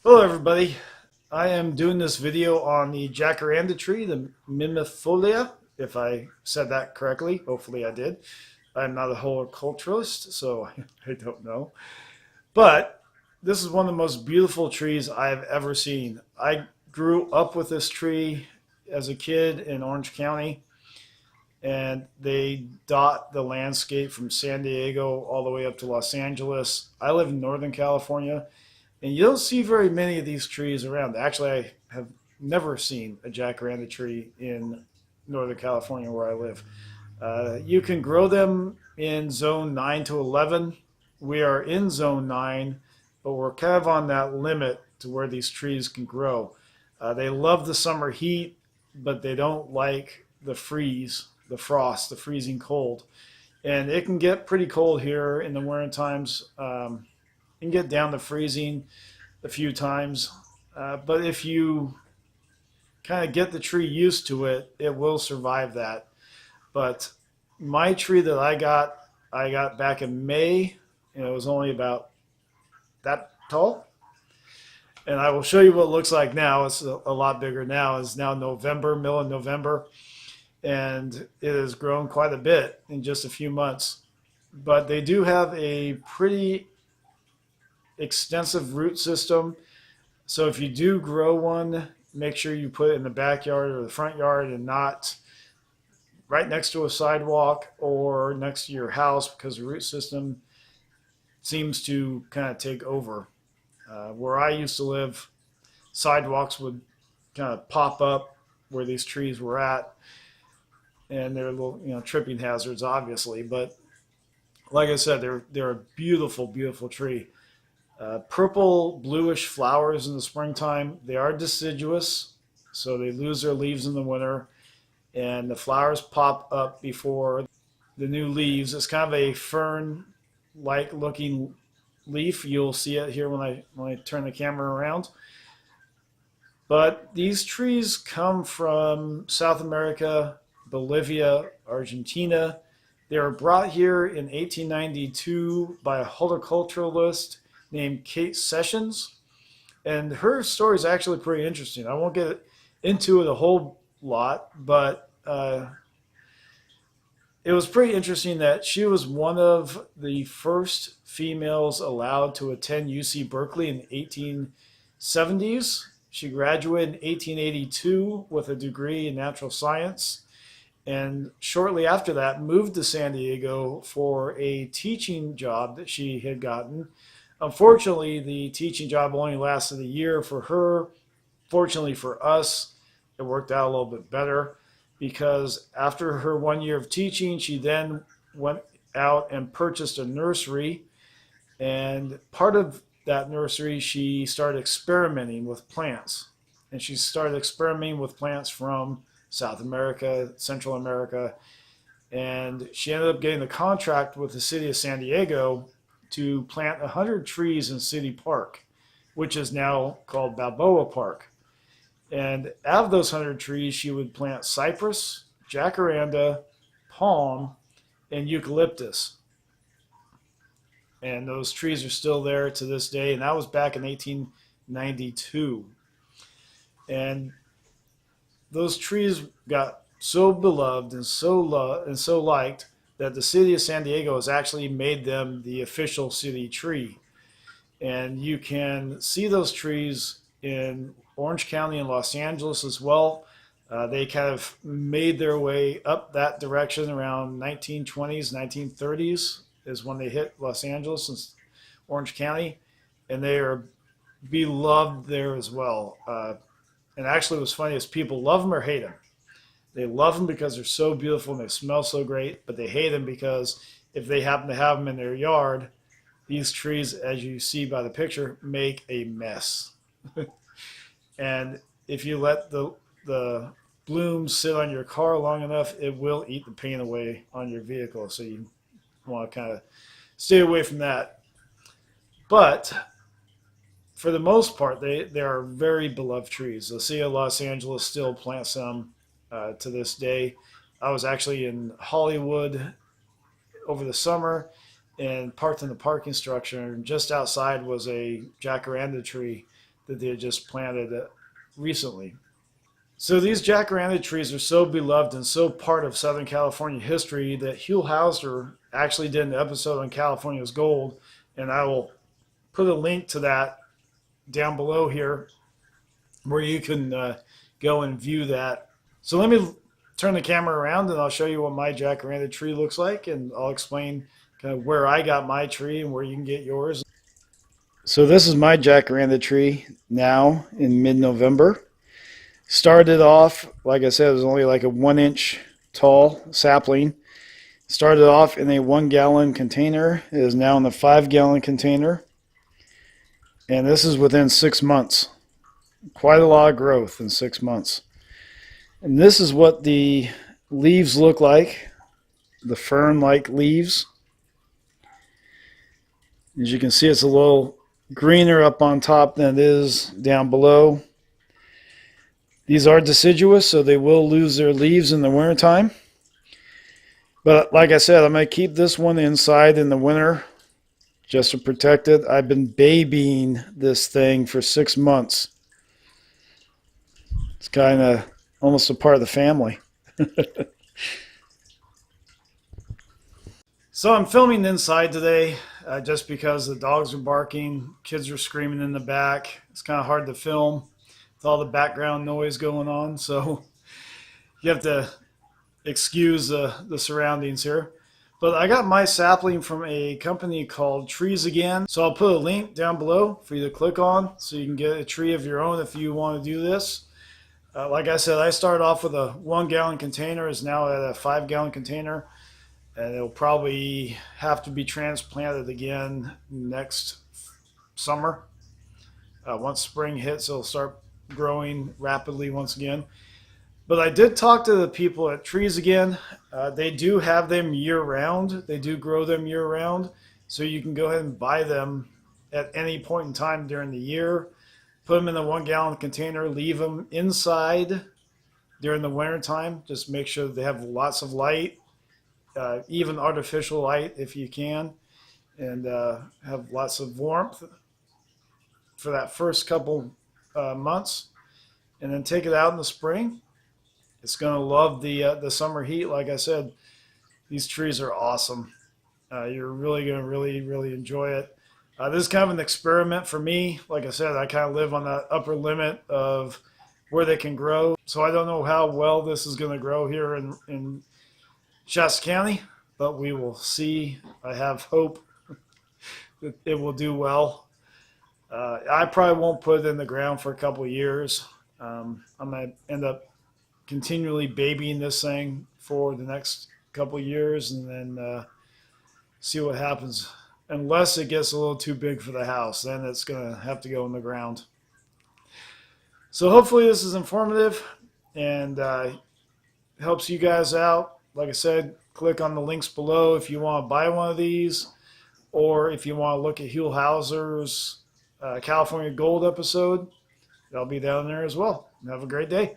Hello everybody. I am doing this video on the Jacaranda tree, the mimosifolia, if I said that correctly. Hopefully I did. I'm not a horticulturalist, so I don't know. But this is one of the most beautiful trees I've ever seen. I grew up with this tree as a kid in Orange County, and they dot the landscape from San Diego all the way up to Los Angeles. I live in Northern California, and you don't see very many of these trees around. Actually, I have never seen a jacaranda tree in Northern California where I live. You can grow them in zone 9 to 11. We are in zone 9, but we're kind of on that limit to where these trees can grow. They love the summer heat, but they don't like the frost, the freezing cold. And it can get pretty cold here in the winter times. It can get down to freezing a few times. But if you kind of get the tree used to it, it will survive that. But my tree that I got back in May, and it was only about that tall. And I will show you what it looks like now. It's a lot bigger now. It's now November, middle of November, and it has grown quite a bit in just a few months. But they do have a pretty extensive root system. So if you do grow one, make sure you put it in the backyard or the front yard and not right next to a sidewalk or next to your house, because the root system seems to kind of take over. Where I used to live, sidewalks would kind of pop up where these trees were at, and they're little, tripping hazards, obviously. But like I said, they're a beautiful, beautiful tree. Purple, bluish flowers in the springtime. They are deciduous, so they lose their leaves in the winter, and the flowers pop up before the new leaves. It's kind of a fern-like looking leaf. You'll see it here when I turn the camera around. But these trees come from South America, Bolivia, Argentina. They were brought here in 1892 by a horticulturalist named Kate Sessions. And her story is actually pretty interesting. I won't get into it a whole lot, but it was pretty interesting that she was one of the first females allowed to attend UC Berkeley in the 1870s. She graduated in 1882 with a degree in natural science, and shortly after that moved to San Diego for a teaching job that she had gotten. Unfortunately, the teaching job only lasted a year for her. Fortunately for us, it worked out a little bit better, because after her 1 year of teaching, she then went out and purchased a nursery. And part of that nursery, she started experimenting with plants. And she started experimenting with plants from South America, Central America. And she ended up getting a contract with the city of San Diego to plant 100 trees in City Park, which is now called Balboa Park. And out of those 100 trees, she would plant cypress, jacaranda, palm, and eucalyptus. And those trees are still there to this day. And that was back in 1892. And those trees got so beloved and so loved and so liked that the city of San Diego has actually made them the official city tree. And you can see those trees in Orange County and Los Angeles as well. They kind of made their way up that direction around 1920s, 1930s is when they hit Los Angeles and Orange County, and they are beloved there as well. And actually what's funny is people love them or hate them. They love them because they're so beautiful and they smell so great, but they hate them because if they happen to have them in their yard, these trees, as you see by the picture, make a mess. And if you let the blooms sit on your car long enough, it will eat the paint away on your vehicle. So you want to kind of stay away from that. But for the most part, they are very beloved trees. The city of Los Angeles still plants them to this day. I was actually in Hollywood over the summer and parked in the parking structure, and just outside was a jacaranda tree that they had just planted recently. So these jacaranda trees are so beloved and so part of Southern California history that Hugh Hauser actually did an episode on California's gold, and I will put a link to that down below here where you can go and view that. So let me turn the camera around and I'll show you what my jacaranda tree looks like, and I'll explain kind of where I got my tree and where you can get yours. So this is my jacaranda tree now in mid-November. Started off, like I said, it was only like a 1-inch tall sapling. Started off in a 1-gallon container. It is now in the 5-gallon container. And this is within 6 months. Quite a lot of growth in 6 months. And this is what the leaves look like, the fern-like leaves. As you can see, it's a little greener up on top than it is down below. These are deciduous, so they will lose their leaves in the wintertime. But like I said, I'm going to keep this one inside in the winter just to protect it. I've been babying this thing for 6 months. It's kind of almost a part of the family. So I'm filming inside today just because the dogs are barking, kids are screaming in the back. It's kind of hard to film with all the background noise going on, so you have to excuse the surroundings here. But I got my sapling from a company called Trees Again, so I'll put a link down below for you to click on so you can get a tree of your own if you want to do this. Like I said, I started off with a 1-gallon container, is now at a 5-gallon container, and it'll probably have to be transplanted again next summer. Once spring hits, it'll start growing rapidly once again. But I did talk to the people at Trees Again. They do have them year-round. They do grow them year-round, so you can go ahead and buy them at any point in time during the year. Put them in a 1-gallon container, leave them inside during the winter time. Just make sure that they have lots of light, even artificial light if you can, and have lots of warmth for that first couple months, and then take it out in the spring. It's going to love the summer heat. Like I said, these trees are awesome. You're really going to really enjoy it. This is kind of an experiment for me. Like I said, I kind of live on the upper limit of where they can grow. So I don't know how well this is going to grow here in Shasta County, but we will see. I have hope that it will do well. I probably won't put it in the ground for a couple of years. I'm going to end up continually babying this thing for the next couple of years and then see what happens. Unless it gets a little too big for the house, then it's going to have to go in the ground. So hopefully this is informative and helps you guys out. Like I said, click on the links below if you want to buy one of these, or if you want to look at Hugh Hauser's California Gold episode. That'll be down there as well. Have a great day.